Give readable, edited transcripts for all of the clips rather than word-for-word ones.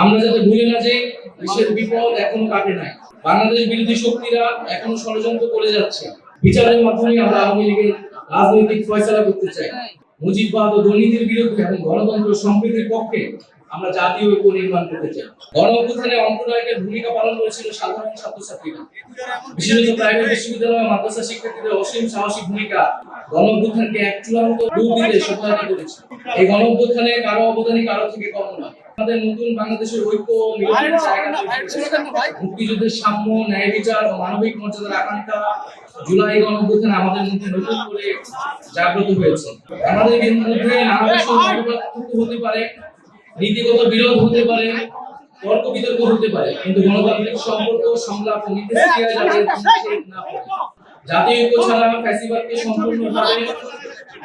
আমরা যাতে ভুলে না যাই, দেশের বিপদ এখনো কাটে নাই। বাংলাদেশ বিরোধী শক্তিরা এখনো ষড়যন্ত্র করে যাচ্ছে। বিচারের মাধ্যমে আমরা আওয়ামী লীগের রাজনৈতিক ফয়সালা করতে চাই। মুজিববাদ ও দুর্নীতির বিরুদ্ধে এবং গণতন্ত্র সম্প্রীতির পক্ষে আমরা জাতীয় ঐক্য নির্মাণ করতে চাই। গণ অভ্যুত্থানে অন্তরায়কের ভূমিকা পালন করেছিল সাধারণ ছাত্রছাত্রীরা। বিশেষত প্রাইভেট বিশ্ববিদ্যালয় মাদ্রাসা শিক্ষার্থীদের অসীম সাহসী ভূমিকা গণ অভ্যুত্থানকে এক চূড়ান্ত রূপ দিতে সহায়তা করেছে। এই গণ অভ্যুত্থানে কারো অবদানই কারো থেকে কম নয়। আমাদের নতুন বাংলাদেশের ঐক্য ও মিলনের জায়গা, মুক্তিযুদ্ধের সাম্য, ন্যায় বিচার ও মানবিক মর্যাদার আকাঙ্ক্ষা জুলাই গণ অভ্যুত্থানে আমাদের মধ্যে নতুন করে জাগ্রত হয়েছে। আমাদের মধ্যে নানা বিষয়ে মতপার্থক্য হতে পারে, নীতিগত বিরোধ হতে পারে, তর্ক বিতর্ক হতে পারে, কিন্তু গণতান্ত্রিক সম্পর্ক, সংলাপ ও মিথস্ক্রিয়ায় যাতে না পড়ে। জাতীয় ঐক্য ছাড়া ফ্যাসিবাদকে সম্পূর্ণভাবে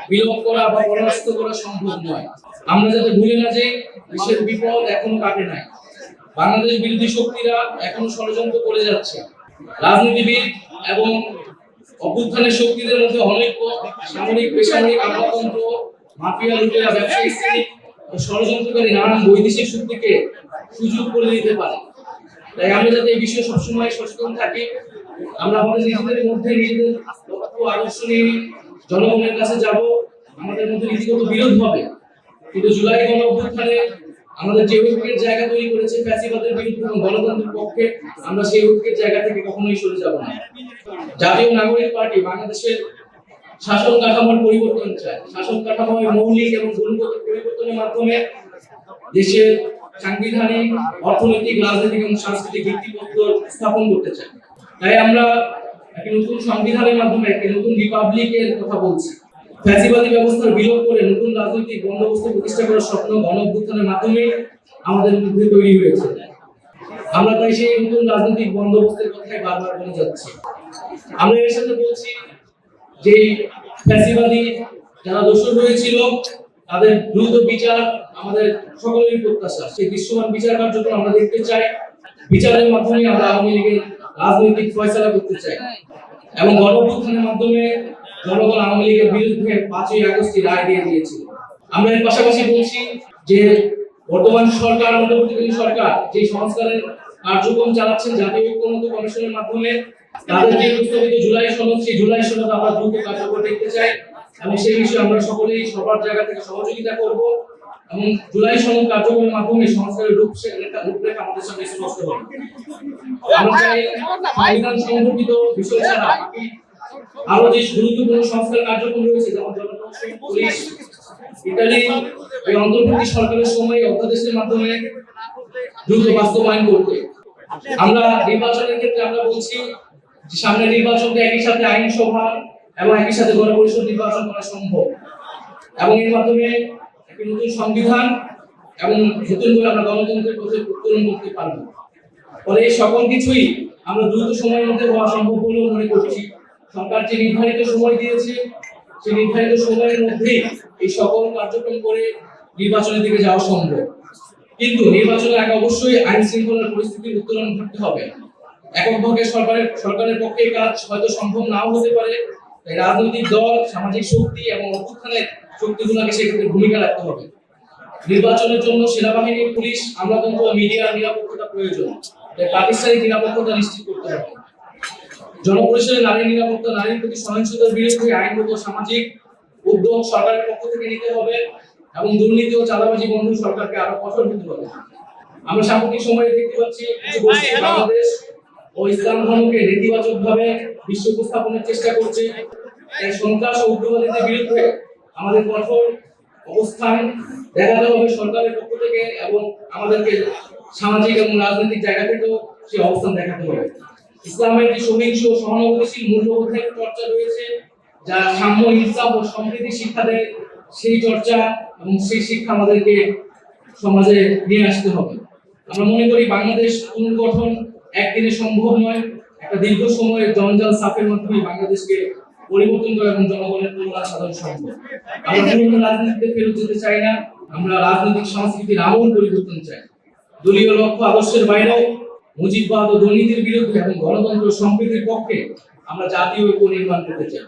বিলোপ করা বা পরাস্ত করা সম্ভব নয়। আমরা যাতে ভুলে না যাই, দেশের বিপদ এখনো কাটে নাই। বাংলাদেশ বিরোধী শক্তিরা এখনো ষড়যন্ত্র করে যাচ্ছে। রাজনীতিবিদ এবং অভ্যুত্থানের শক্তিদের মধ্যে অনেক সামরিক, বেসামরিক, আমলাতন্ত্র, মাফিয়া, লুটেরা, ব্যবসায়ী শ্রেণী ও ষড়যন্ত্রকারী নানান বৈদেশিক শক্তিকে সুযোগ করে দিতে পারে। তাই আমরা যাতে এই বিষয়ে সবসময় সচেতন থাকি। আমরা আমাদের নিজেদের মধ্যে নিজেদের লক্ষ্য আদর্শ নিয়ে জনগণের কাছে যাব। আমাদের মধ্যে নীতিগত বিরোধ হবে, কিন্তু জুলাই গণ অভ্যুত্থানে আমাদের যে ঐক্যের জায়গা তৈরি করেছে ফ্যাসিবাদের বিরুদ্ধে এবং গণতন্ত্রের পক্ষে, আমরা সেই ঐক্যের জায়গা থেকে কখনোই সরে যাব না। জাতীয় নাগরিক পার্টি বাংলাদেশের শাসন কাঠামোর পরিবর্তন চায়। শাসন কাঠামোর মৌলিক এবং গুণগত পরিবর্তনের মাধ্যমে দেশের সাংবিধানিক, অর্থনৈতিক, রাজনৈতিক এবং সাংস্কৃতিক ভিত্তিপ্রস্তর স্থাপন করতে চাই। তাই আমরা একটি নতুন সংবিধানের মাধ্যমে একটি নতুন রিপাবলিকের কথা বলছি। ফ্যাসিবাদী ব্যবস্থার বিলোপ করে নতুন রাজনৈতিক বন্দোবস্ত প্রতিষ্ঠা করার স্বপ্ন গণ অভ্যুত্থানের মাধ্যমে আমাদের মধ্যে তৈরি হয়েছে। আমরা তাই সেই নতুন রাজনৈতিক বন্দোবস্তের কথাই বারবার বলে যাচ্ছি। আমরা এর সাথে বলছি যে ফ্যাসিবাদী যারা দোষী হয়েছিল তাদের দ্রুত বিচার আমাদের সকলেরই প্রত্যাশা। সেই দৃশ্যমান বিচার কার্যক্রম আমরা দেখতে চাই। বিচারের মাধ্যমে আমরা আওয়ামী লীগের রাজনৈতিক ফয়সালা করতে চাই এবং গণ অভ্যুত্থানের মাধ্যমে জনগণ আওয়ামী লীগের বিরুদ্ধে ৫ই আগস্টে রায় দিয়ে দিয়েছিল। আমরা এর পাশাপাশি বলছি যে বর্তমান সরকার, অন্তর্বর্তীকালীন সরকার যে সংস্কারের কার্যক্রম চালাচ্ছেন জাতীয় ঐক্যমত্য কমিশনের মাধ্যমে, তাদের যে প্রস্তাবিত জুলাই সনদ, সেই জুলাই সনদ আমরা দ্রুত কার্যকর দেখতে চাই এবং সেই বিষয়ে আমরা সকলেই সবার জায়গা থেকে সহযোগিতা করব এবং জুলাই সনদ কার্যক্রমের মাধ্যমে সংস্কারের রূপরেখা আমাদের সামনে স্পষ্ট হবে। আমরা চাই সংবিধান সম্পর্কিত বিষয় ছাড়া আরো যে গুরুত্বপূর্ণ সংস্কার কার্যক্রম রয়েছে, যেমন জনপ্রশাসন, পুলিশ ইত্যাদি, এই অন্তর্বর্তী সরকারের সময় অধ্যাদেশের মাধ্যমে দ্রুত বাস্তবায়ন করতে। আমরা নির্বাচনের ক্ষেত্রে আমরা বলছি যে সামনে নির্বাচনকে একই সাথে আইনসভা এবং একই সাথে গণপরিষদ নির্বাচন করা সম্ভব এবং এর মাধ্যমে একটি নতুন সংবিধান এবং নতুন করে আমরা গণতন্ত্রের পথে উত্তোলন করতে পারবো। ফলে এই সকল কিছুই আমরা দ্রুত সময়ের মধ্যে হওয়া সম্ভব বলেও মনে করছি। সরকার যে নির্ধারিত সময় দিয়েছে, সেই নির্ধারিত সময়ের মধ্যেই এই সকল কার্যক্রম করে নির্বাচনের দিকে যাওয়া সম্ভব। কিন্তু নির্বাচনের আগে অবশ্যই আইন শৃঙ্খলার পরিস্থিতির উত্তরণ ঘটতে হবে। এককভাবে সরকারের পক্ষে কাজ হয়তো সম্ভব নাও হতে পারে। তাই রাজনৈতিক দল, সামাজিক শক্তি এবং অভ্যুত্থানের শক্তিগুলোকে সেক্ষেত্রে ভূমিকা রাখতে হবে। নির্বাচনের জন্য সেনাবাহিনী, পুলিশ, আমলাতন্ত্র ও মিডিয়ার নিরাপত্তা প্রয়োজন। তাই প্রাতিষ্ঠানিক নিরাপত্তা নিশ্চিত করতে হবে। জনপরিসরে নারীর নিরাপত্তা, নারীর প্রতি সহিংসতার বিরুদ্ধে আইনগত সামাজিক উদ্যোগ সরকারের পক্ষ থেকে নিতে হবে এবং দুর্নীতি ও চাঁদাবাজি বন্ধ সরকারকে আরো কঠোর হতে হবে। আমরা সাম্প্রতিক সময়ে দেখতে পাচ্ছি বাংলাদেশ ও ইসলাম ধর্মকে নেতিবাচকভাবে বিশ্ব উপস্থাপনের চেষ্টা করছে। এই সন্ত্রাস ও উগ্রবাদীদের বিরুদ্ধে আমাদের কঠোর অবস্থান দেখাতে হবে সরকারের পক্ষ থেকে এবং আমাদেরকে সামাজিক এবং রাজনৈতিক জায়গা থেকেও সেই অবস্থান দেখাতে হবে। ইসলামের যে সহিংস সহানুভূতিশীল মূল্যবোধের চর্চা রয়েছে, যা সাম্য, ইনসাফ ও সম্প্রীতি শিক্ষা দেয়, সেই চর্চা এবং সেই শিক্ষা আমাদেরকে সমাজে নিয়ে আসতে হবে। আমরা মনে করি বাংলাদেশ পুনর্গঠন একদিনে সম্ভব নয়। একটা দীর্ঘ সময়ের জঞ্জাল সাফের মাধ্যমে বাংলাদেশকে পরিবর্তন করা এবং জনগণের কল্যাণ সাধন সম্ভব। আমরা পুরনো রাজনীতিতে ফেরত যেতে চাই না। আমরা রাজনৈতিক সংস্কৃতির আমূল পরিবর্তন চাই। দলীয় লক্ষ্য আদর্শের বাইরেও মুজিববাদ ও দুর্নীতির বিরুদ্ধে এবং গণতন্ত্র সম্প্রীতির পক্ষে আমরা জাতীয় ঐক্য নির্মাণ করতে চাই।